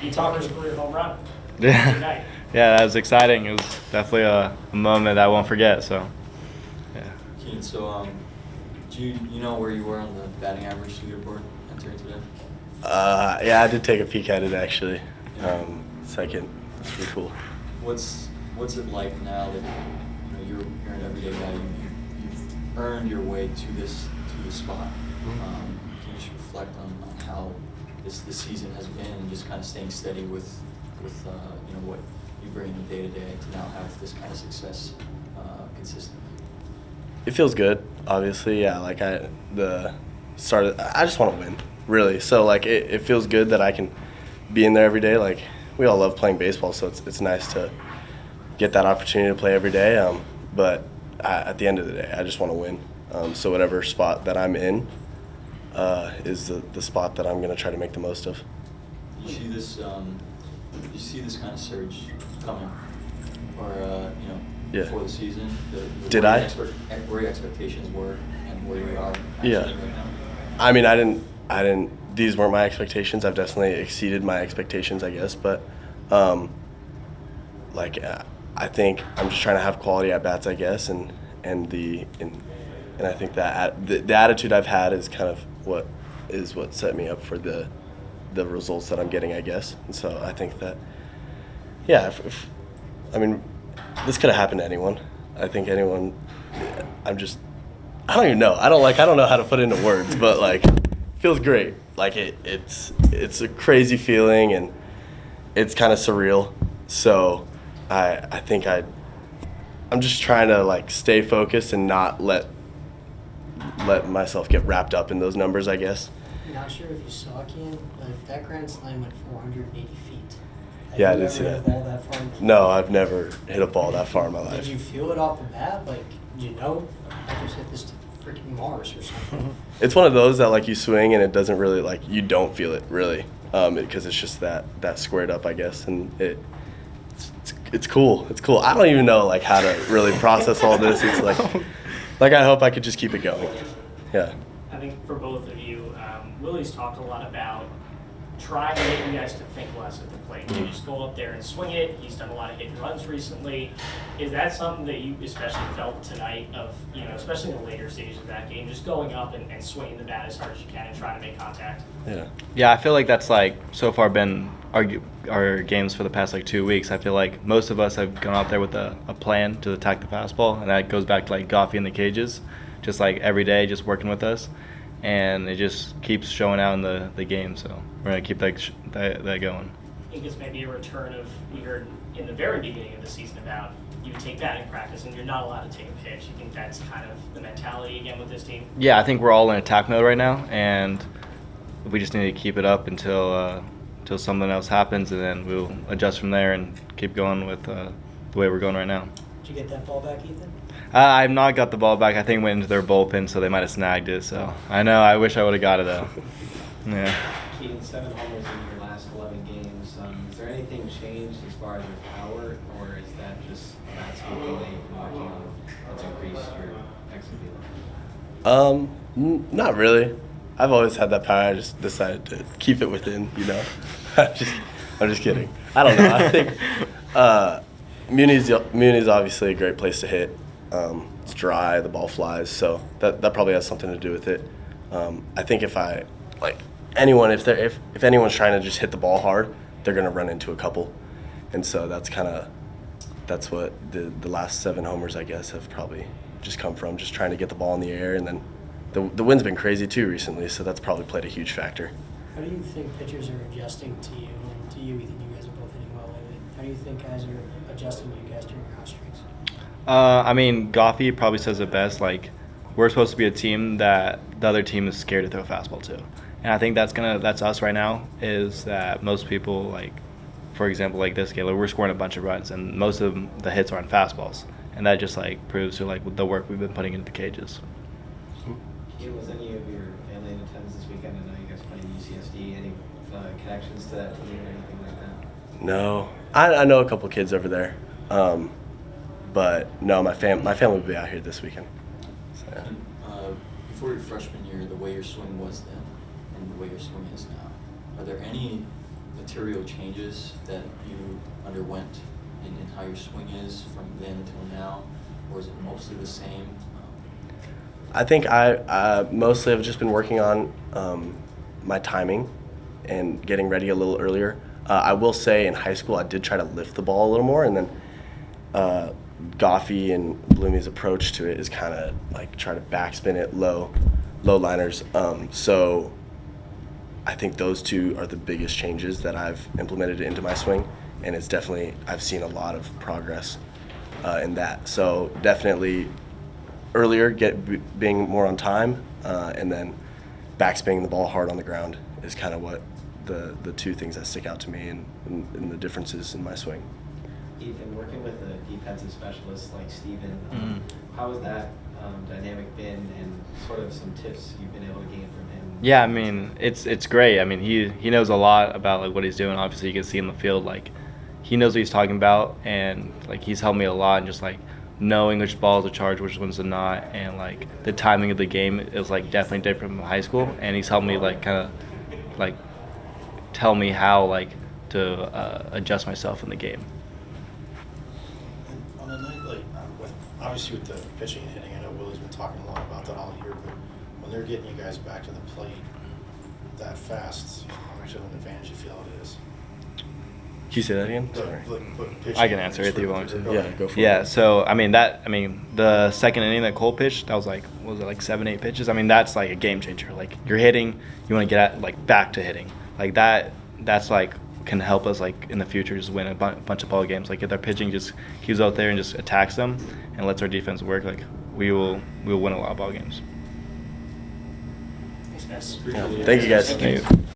You talked his career home run. Yeah. Tonight. Yeah, that was exciting. It was definitely a moment that I won't forget. So, yeah. Kien, so do you know where you were on the batting average leaderboard entering today? Yeah, I did take a peek at it actually. Second, that's pretty cool. What's it like now that you're an everyday guy? You've earned your way to this spot. Can you just reflect on how this season has been and just kind of staying steady with what you bring in day to day to now have this kind of success consistently? It feels good, obviously. Yeah, like I just want to win, really. So like it feels good that I can be in there every day. Like we all love playing baseball, so it's nice to get that opportunity to play every day. But at the end of the day, I just want to win. So whatever spot that I'm in is the spot that I'm going to try to make the most of. Do you see this kind of surge coming, or Yeah. before the season? Did I? Where your expectations were and where you are Yeah. right now? I mean, I didn't. These weren't my expectations. I've definitely exceeded my expectations, I guess. But, I think I'm just trying to have quality at bats, I guess, and I think that the attitude I've had is kind of what set me up for the results that I'm getting, I guess. And so I think that, yeah, this could have happened to anyone. I think anyone. I don't even know. I don't know how to put it into words, but like, feels great. Like it's a crazy feeling and it's kind of surreal. So I think I'm just trying to like stay focused and not let myself get wrapped up in those numbers, I guess. I'm not sure if you saw, Kien, but that grand slam went 480 feet. Yeah, I did see that. Have you ever hit a ball that far? No, I've never hit a ball that far in my life. Did you feel it off the bat? Like, I just hit this to freaking Mars or something? It's one of those that like you swing and it doesn't really like you don't feel it really, because it's just that squared up, I guess, and it's cool. It's cool. I don't even know like how to really process all this. It's like I hope I could just keep it going. Yeah. I think for both of you, Willie's talked a lot about trying to get you guys to think less at the plate. You just go up there and swing it. He's done a lot of hit and runs recently. Is that something that you especially felt tonight of, especially in the later stages of that game, just going up and swinging the bat as hard as you can and trying to make contact? Yeah. Yeah, I feel like that's like so far been our games for the past like 2 weeks. I feel like most of us have gone out there with a plan to attack the fastball, and that goes back to like Goffey in the cages, just like every day, just working with us, and it just keeps showing out in the game. So we're gonna keep that going. I think it's maybe a return of we heard in the very beginning of the season about you take batting practice and you're not allowed to take a pitch. You think that's kind of the mentality again with this team? Yeah, I think we're all in attack mode right now, and we just need to keep it up until something else happens, and then we'll adjust from there and keep going with the way we're going right now. Did you get that ball back, Ethan? I've not got the ball back. I think it went into their bullpen, so they might have snagged it. So I know. I wish I would have got it though. Yeah. Kien, 7 homers in your last 11 games. Is there anything changed as far as your power, or is that just not something that you've been working on that's increased your exit velo? Not really. I've always had that power. I just decided to keep it within, I'm just kidding. I don't know. I think Muni's obviously a great place to hit. It's dry, the ball flies, so that probably has something to do with it. I think if anyone's trying to just hit the ball hard, they're gonna run into a couple, and so that's what the last 7 homers, I guess, have probably just come from, just trying to get the ball in the air, and then the wind's been crazy too recently, so that's probably played a huge factor. How do you think pitchers are adjusting to you, and to you, Ethan? You guys are both hitting well lately. How do you think guys are adjusting to you guys during your hot streaks? I mean, Goffey probably says it best. Like, we're supposed to be a team that the other team is scared to throw a fastball to, and I think that's us right now. Is that most people, like, for example, like this game, we're scoring a bunch of runs, and most of the hits are on fastballs, and that just like proves to like the work we've been putting into the cages. Was any of your family in attendance this weekend? I know you guys playing UCSD. Any connections to that team or anything like that? No, I know a couple kids over there, but no, my family will be out here this weekend. So, yeah. Before your freshman year, the way your swing was then and the way your swing is now, are there any material changes that you underwent in how your swing is from then until now, or is it mostly the same? I think I mostly have just been working on my timing and getting ready a little earlier. I will say in high school I did try to lift the ball a little more, and then Goffey and Bloomy's approach to it is kind of like try to backspin it low liners. So I think those two are the biggest changes that I've implemented into my swing, and it's definitely, I've seen a lot of progress in that. So definitely earlier, being more on time, and then backspinning the ball hard on the ground is kind of what the two things that stick out to me and the differences in my swing. Ethan, working with a defensive specialist like Steven, how has that dynamic been, and sort of some tips you've been able to gain from him? Yeah, I mean, it's great. I mean, he knows a lot about like what he's doing. Obviously, you can see in the field, like he knows what he's talking about, and like he's helped me a lot in just like knowing which balls to charge, which ones to not, and like the timing of the game is like definitely different from high school. And he's helped me like kind of like tell me how like to adjust myself in the game. And on a night like obviously with the pitching and hitting, I know Willie's been talking a lot about that all year, but when they're getting you guys back to the plate that fast, how much of an advantage you feel it is? Can you say that again? Sorry. I can answer it if you want to. Yeah, go for it. Yeah, so I mean the second inning that Cole pitched, that was like, what was it, like 7-8 pitches? I mean, that's like a game changer. Like you're hitting, you want to get at like back to hitting. Like that's like can help us like in the future just win a bunch of ball games. Like if their pitching just keeps out there and just attacks them and lets our defense work, like we'll win a lot of ball games. Thanks, guys. Yeah. Thank you guys. Thank you.